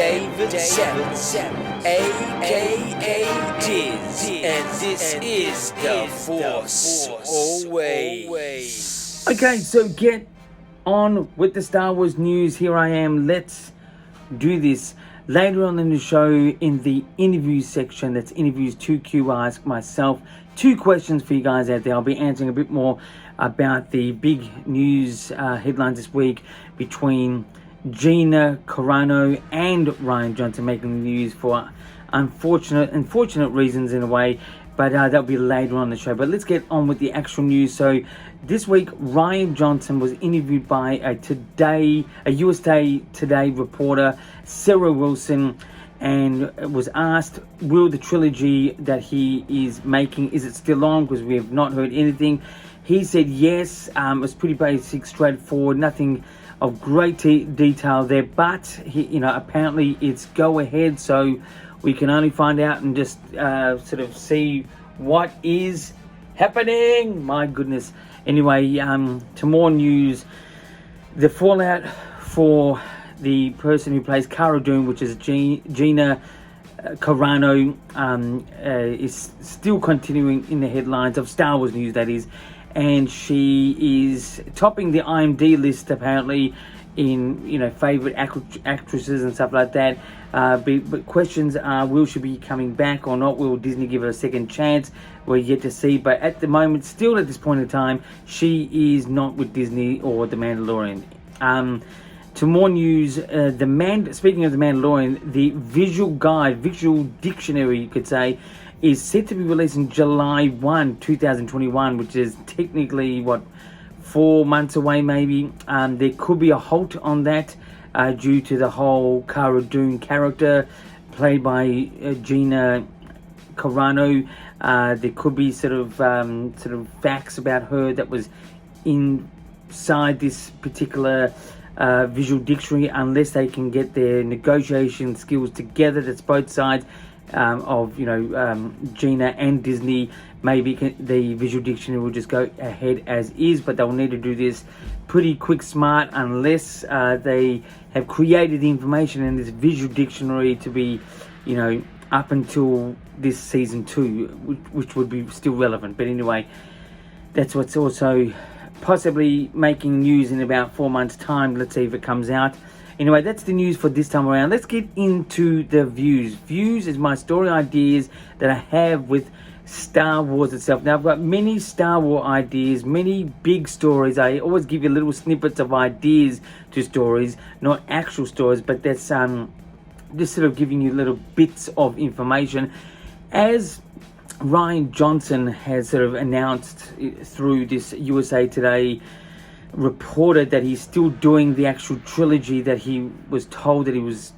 David Savage, aka Diz, and this is The Force Always. Okay, so get on with the Star Wars news. Here I am. Let's do this. Later on in the show, in the interviews section, that's interviews 2Q, I ask myself 2 questions for you guys out there. I'll be answering a bit more about the big news headlines this week between Gina Carano and Rian Johnson making the news for unfortunate reasons in a way, but that'll be later on the show. But let's get on with the actual news. So this week, Rian Johnson was interviewed by a USA Today reporter, Sarah Wilson, and was asked, will the trilogy that he is making, is it still on? Because we have not heard anything. He said yes. It's pretty basic, straightforward, nothing of great detail there, but he, apparently it's go ahead, so we can only find out and just sort of see what is happening. My goodness. Anyway, to more news. The fallout for the person who plays Cara Dune, which is Gina Carano, is still continuing in the headlines of Star Wars news, that is. And she is topping the IMDb list apparently in favorite actresses and stuff like that. But questions are, will she be coming back or not? Will Disney give her a second chance? We're yet to see. But at the moment, still at this point in time, she is not with Disney or The Mandalorian. To more news, speaking of The Mandalorian, the visual dictionary, you could say, is set to be released in July 1, 2021, which is technically, 4 months away maybe. There could be a halt on that due to the whole Cara Dune character played by Gina Carano. There could be sort of facts about her that was inside this particular visual dictionary, unless they can get their negotiation skills together. That's both sides of Gina and Disney. Maybe the visual dictionary will just go ahead as is, but they'll need to do this pretty quick smart, unless they have created the information in this visual dictionary to be up until this season 2, which would be still relevant. But anyway, that's what's also possibly making news in about 4 months time. Let's see if it comes out. Anyway, that's the news for this time around. Let's get into the views. Views is my story ideas that I have with Star Wars itself. Now, I've got many Star Wars ideas, many big stories. I always give you little snippets of ideas to stories, not actual stories, but that's just sort of giving you little bits of information. As Rian Johnson has sort of announced through this USA Today reported that he's still doing the actual trilogy that he was told that he was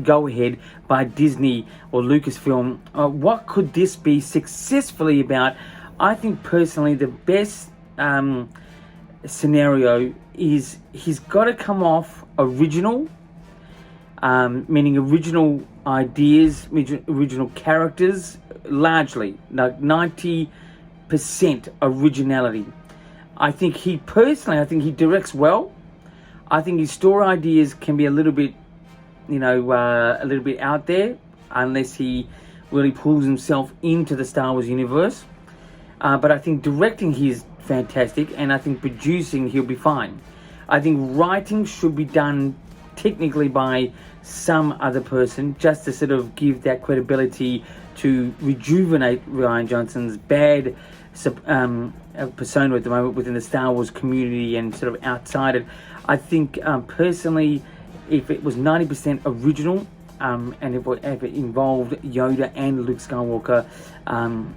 go ahead by Disney or Lucasfilm. What could this be successfully about? I think personally the best scenario is he's got to come off original, meaning original ideas, original characters, largely like 90% originality. I think he directs well. I think his story ideas can be a little bit, a little bit out there, unless he really pulls himself into the Star Wars universe. But I think directing he's fantastic, and I think producing he'll be fine. I think writing should be done technically by some other person, just to sort of give that credibility to rejuvenate Rian Johnson's bad persona at the moment within the Star Wars community and sort of outside it. I think personally, if it was 90% original, and if it involved Yoda and Luke Skywalker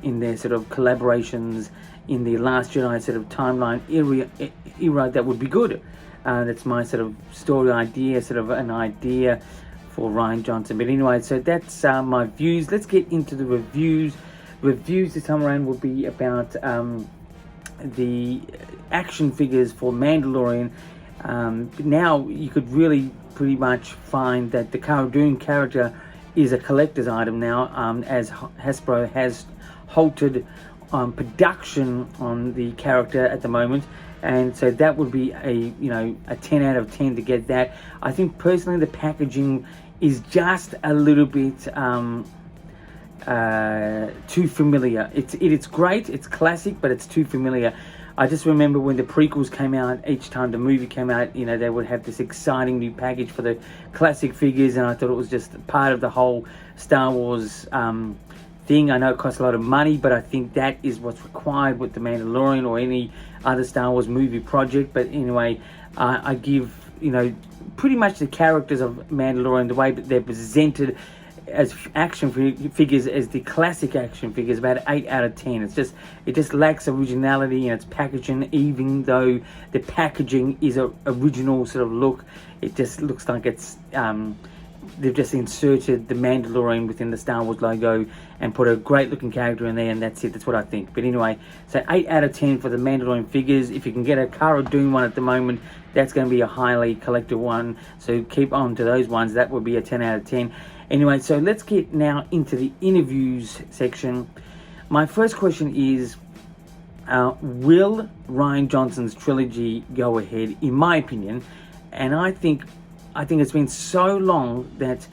in their sort of collaborations in the Last Jedi sort of timeline era, that would be good. That's my sort of story idea, sort of an idea for Rian Johnson. But anyway, so that's my views. Let's get into the reviews. Reviews this time around will be about the action figures for Mandalorian. Now you could really pretty much find that the Cara Dune character is a collector's item now, as Hasbro has halted production on the character at the moment, and so that would be a 10 out of 10 to get that. I think personally the packaging is just a little bit too familiar. It's great, it's classic, but it's too familiar. I just remember when the prequels came out, each time the movie came out, they would have this exciting new package for the classic figures, and I thought it was just part of the whole Star Wars thing. I know it costs a lot of money, but I think that is what's required with The Mandalorian or any other Star Wars movie project. But anyway, I give, pretty much the characters of Mandalorian, the way that they're presented as action figures, as the classic action figures, about 8 out of 10. It just lacks originality in its packaging, even though the packaging is a original sort of look. It just looks like it's they've just inserted the Mandalorian within the Star Wars logo and put a great looking character in there, and that's it. That's what I think. But anyway, so 8 out of 10 for the Mandalorian figures. If you can get a Cara Dune one at the moment, that's going to be a highly collected one, so keep on to those ones. That would be a 10 out of 10. Anyway, so let's get now into the interviews section. My first question is, will Rian Johnson's trilogy go ahead? In my opinion, and I think it's been so long that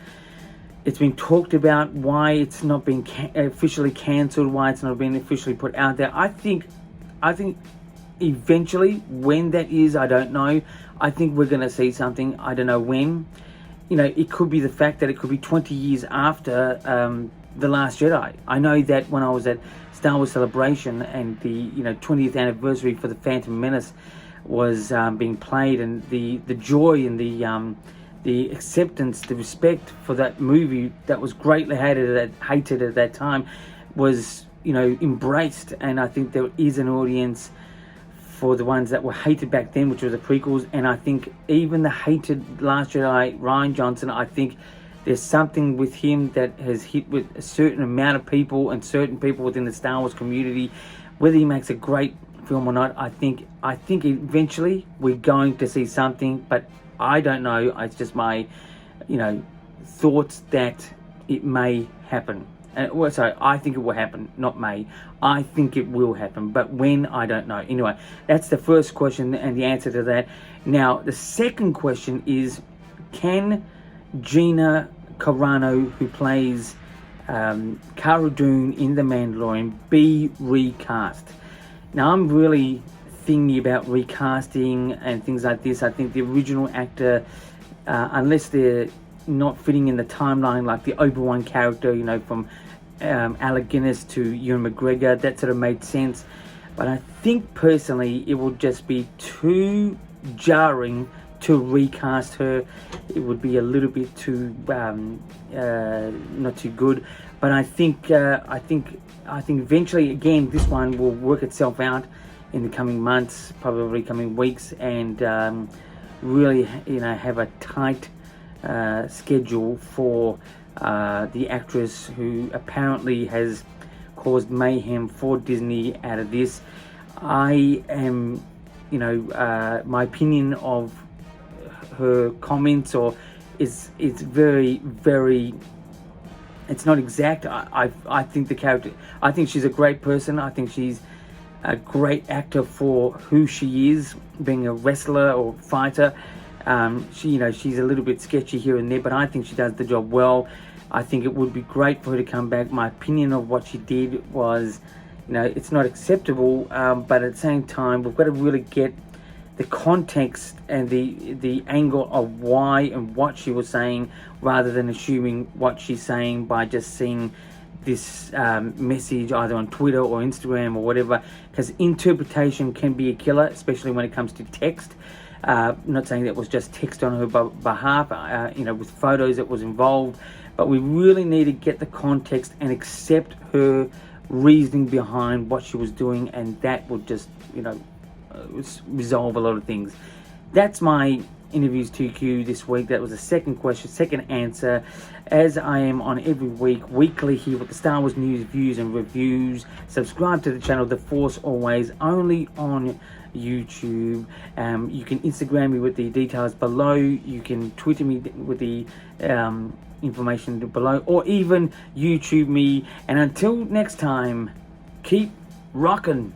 it's been talked about why it's not been officially cancelled, why it's not been officially put out there. I think eventually, when that is, I don't know. I think we're going to see something. I don't know when. It could be the fact that it could be 20 years after The Last Jedi. I know that when I was at Star Wars Celebration and the 20th anniversary for The Phantom Menace was being played, and the joy and the acceptance, the respect for that movie that was greatly hated at that time was embraced. And I think there is an audience for the ones that were hated back then, which were the prequels. And I think even the hated Last Jedi, Rian Johnson, I think there's something with him that has hit with a certain amount of people and certain people within the Star Wars community. Whether he makes a great film or not, I think eventually we're going to see something, but I don't know. It's just my thoughts that it may happen. Sorry, I think it will happen, not may. I think it will happen, but when, I don't know. Anyway, that's the first question and the answer to that. Now, the second question is, can Gina Carano, who plays Cara Dune in The Mandalorian, be recast? Now, I'm really thinking about recasting and things like this. I think the original actor, unless they're not fitting in the timeline, like the Obi-Wan character, from Alec Guinness to Ewan McGregor, that sort of made sense. But I think personally it would just be too jarring to recast her. It would be a little bit too not too good. But I think eventually, again, this one will work itself out in the coming months, probably coming weeks, and really have a tight schedule for the actress who apparently has caused mayhem for Disney out of this. I am, my opinion of her comments is very, very, it's not exact. I think the character, I think she's a great person. I think she's a great actor for who she is, being a wrestler or fighter. She's a little bit sketchy here and there, but I think she does the job well. I think it would be great for her to come back. My opinion of what she did was, it's not acceptable, but at the same time, we've got to really get the context and the angle of why and what she was saying, rather than assuming what she's saying by just seeing this message either on Twitter or Instagram or whatever, because interpretation can be a killer, especially when it comes to text. Not saying that was just text on her behalf, with photos that was involved, but we really need to get the context and accept her reasoning behind what she was doing, and that would just, resolve a lot of things. That's my interviews 2Q this week. That was the second question, second answer, as I am on every week, weekly here with the Star Wars news, views and reviews. Subscribe to the channel, The Force Always, only on YouTube. You can Instagram me with the details below. You can Twitter me with the information below, or even YouTube me. And until next time, keep rocking.